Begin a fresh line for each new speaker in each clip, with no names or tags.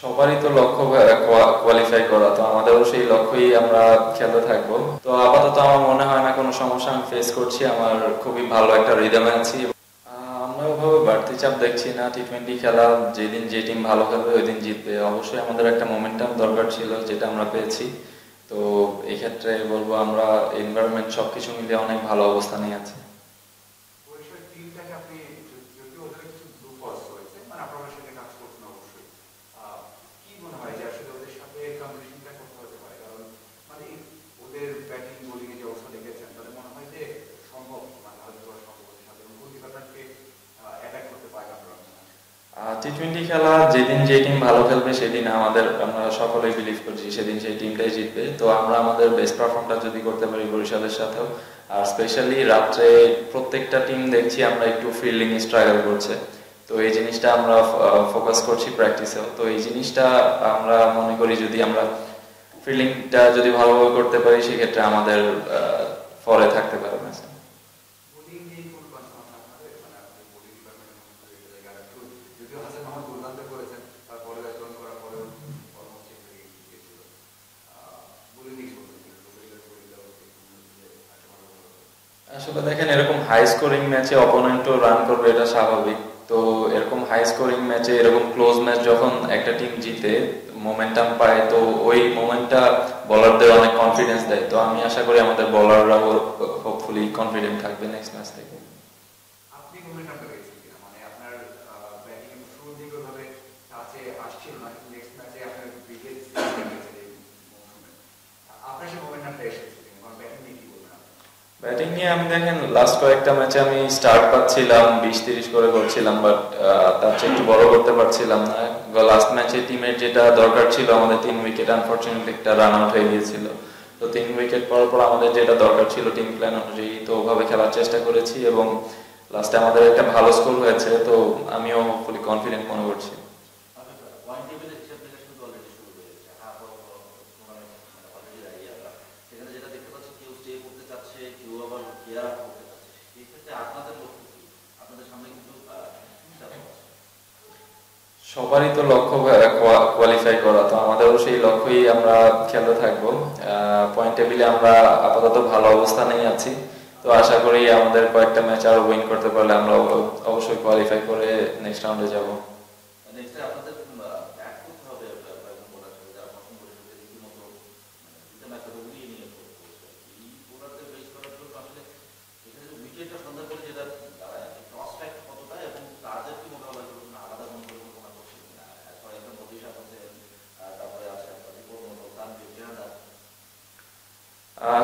সবারই তো লক্ষ্য কোয়ালিফাই করা, তো আমাদেরও সেই লক্ষ্যই আমরা খেলতে থাকবো। তো আপাতত আমার মনে হয় না কোনো সমস্যা আমি ফেস করছি, আমার খুবই ভালো একটা রিদমে আছি। আমরা ওভাবে বাড়তি চাপ দেখছি না। টি-20 খেলা, যেদিন যে টিম ভালো খেলবে ওই দিন জিতবে। অবশ্যই আমাদের একটা মোমেন্টাম দরকার ছিল, যেটা আমরা পেয়েছি। তো এই ক্ষেত্রে বলবো আমরা এনভায়রনমেন্ট সবকিছু মিলিয়ে অনেক ভালো অবস্থানে আছি। টি-20 খেলা, যেদিন যে টিম ভালো খেলবে সেদিন আমরা সকলেই বিলিভ করছি সেদিন সেই টিমটাই জিতবে। তো আমরা আমাদের বেস্ট পারফর্মটা যদি করতে পারি বরিশালের সাথেও, আর স্পেশালি রাত্রে প্রত্যেকটা টিম দেখছি আমরা একটু ফিল্ডিং স্ট্রাগল করছে। তো এই জিনিসটা আমরা ফোকাস করছি প্র্যাকটিসেও। তো এই জিনিসটা আমরা মনে করি যদি আমরা ফিল্ডিংটা যদি ভালোভাবে করতে পারি সেক্ষেত্রে আমাদের ফলে থাকতে পারে ম্যাচ। আসলে দেখেন, এরকম হাই স্কোরিং ম্যাচে অপোনেন্টও রান করবে, এটা স্বাভাবিক। তো এরকম হাই স্কোরিং ম্যাচে, এরকম ক্লোজ ম্যাচ যখন একটা টিম জিতে, মোমেন্টাম পায়, তো ওই মোমেন্টটা বলারদের অনেক কনফিডেন্স দেয়। তো আমি আশা করি আমাদের বলাররাও হোপফুলি কনফিডেন্ট থাকবে নেক্সট ম্যাচ থেকে। ব্যাটিং নিয়ে আমি দেখেন লাস্ট কয়েকটা ম্যাচে আমি স্টার্ট পাচ্ছিলাম, 20-30 করে করছিলাম, বাট তার চেয়ে একটু বড় করতে পারছিলাম না। লাস্ট ম্যাচে টিমের যেটা দরকার ছিল, আমাদের 3 উইকেট আনফরচুনেটলি একটা রান আউট হয়ে গিয়েছিল। তো 3 উইকেট পর পর আমাদের যেটা দরকার ছিল টিম প্ল্যান অনুযায়ী, তো ওভাবে খেলার চেষ্টা করেছি এবং লাস্টে আমাদের একটা ভালো স্কোর হয়েছে। তো আমিও ফুলি কনফিডেন্ট মনে করছি। সবারই তো লক্ষ্য কোয়ালিফাই করা, তো আমাদেরও সেই লক্ষ্যই আমরা খেলতে থাকবো। পয়েন্ট টেবিলে আমরা আপাতত ভালো অবস্থানেই আছি। তো আশা করি আমাদের কয়েকটা ম্যাচ আরো উইন করতে পারলে আমরা অবশ্যই কোয়ালিফাই করে নেক্সট রাউন্ডে যাব।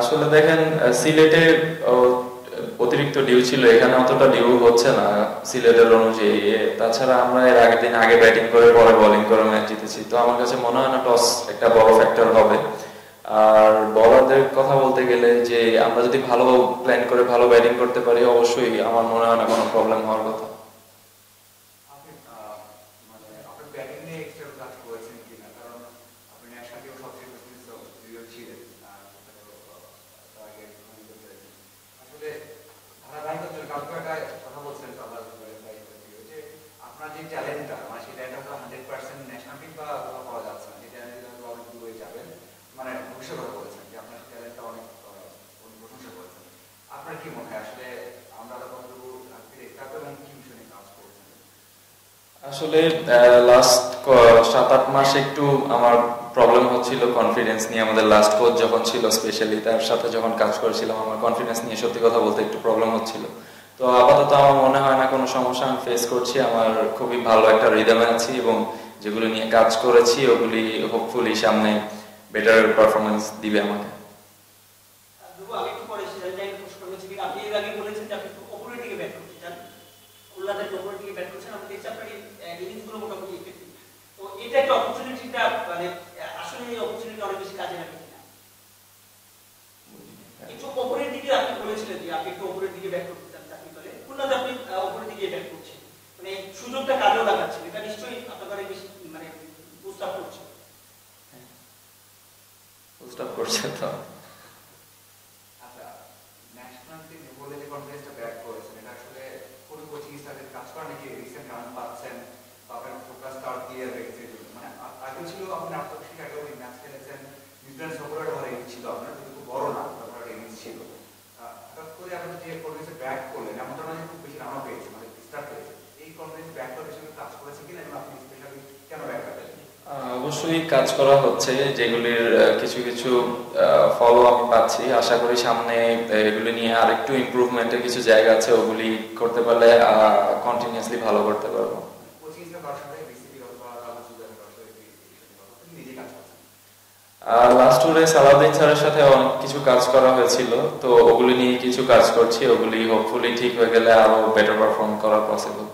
আসলে দেখেন, সিলেটে অতিরিক্ত ডিউ ছিল, এখানে অতটা ডিউ হচ্ছে না সিলেটের অনুযায়ী। তাছাড়া আমরা এর আগের দিন আগে ব্যাটিং করে পরে বোলিং করে ম্যাচ জিতেছি। তো আমার কাছে মনে হয় না টস একটা বড় ফ্যাক্টর হবে। আর বলারদের কথা বলতে গেলে, যে আমরা যদি ভালো প্ল্যান করে ভালো ব্যাটিং করতে পারি, অবশ্যই আমার মনে হয় না কোনো প্রবলেম হওয়ার কথা। আসলে লাস্ট 7-8 মাস একটু আমার প্রবলেম হচ্ছিল কনফিডেন্স নিয়ে। আমাদের লাস্ট কোচ যখন ছিল, স্পেশালি তার সাথে যখন কাজ করেছিলাম, আমার কনফিডেন্স নিয়ে সত্যি কথা বলতে একটু প্রবলেম হচ্ছিল। তো আপাতত আমার মনে হয় না কোনো সমস্যা আমি ফেস করছি, আমার খুবই ভালো একটা রিদমে আছি এবং যেগুলো নিয়ে কাজ করেছি ওগুলি হোপফুলি সামনে বেটার পারফরমেন্স দিবে আমাকে।
একটু ওপরের দিকে আপনি বলেছিলেন যে আপনি একটু ওপরের দিকে ব্যাট করতে চান চাকরি করে, খুলনাতে আপনি ওপরের দিকে ব্যাট করছেন, মানে সুযোগটা কাজেও লাগাচ্ছেন, এটা নিশ্চয়ই আপনাদের বেশি মানে প্রস্তাব করছে।
প্রস্তাব করছে তো।
আচ্ছা, ন্যাশনাল টিম বলে যে কনফারেন্সটা ব্যাট করেছেন, এটা আসলে কোন কোচিং স্টাফের কাজ করে নাকি রিসেন্ট রান পাচ্ছেন বা আপনার ফোকাস স্টার্ট দিয়ে রেখেছে, মানে আগে
আপনি আত্মবিশ্বাসী একটা ম্যাচ খেলেছেন, নিউজিল্যান্ড সফরের ঘরে ছিল আপনার, কিন্তু খুব বড় না, আপনার ইনিংস ছিল। হঠাৎ করে আপনি যে কনফিডেন্সে ব্যাট করলেন, এমনটা নয় যে খুব বেশি রানও পেয়েছে, মানে স্টার্ট পেয়েছে, এই কনফিডেন্স ব্যাট করার সঙ্গে কাজ করেছে কিনা এবং আপনি স্পেশালি কেন ব্যাট পেলেন?
অবশ্যই কাজ করা হচ্ছে, যেগুলির কিছু কিছু ফলো আমি পাচ্ছি। আশা করি সামনে এগুলি নিয়ে আরেকটু ইমপ্রুভমেন্টের কিছু জায়গা আছে, ওগুলি করতে পারলে কন্টিনিউয়াসলি ভালো করতে পারবো। লাস্ট ট্যুরে সালাউদ্দিন স্যারের সাথে অনেক কিছু কাজ করা হয়েছিল, তো ওগুলি নিয়ে কিছু কাজ করছি, ওগুলি হোপফুলি ঠিক হয়ে গেলে আরো বেটার পারফর্ম করা পসিবল।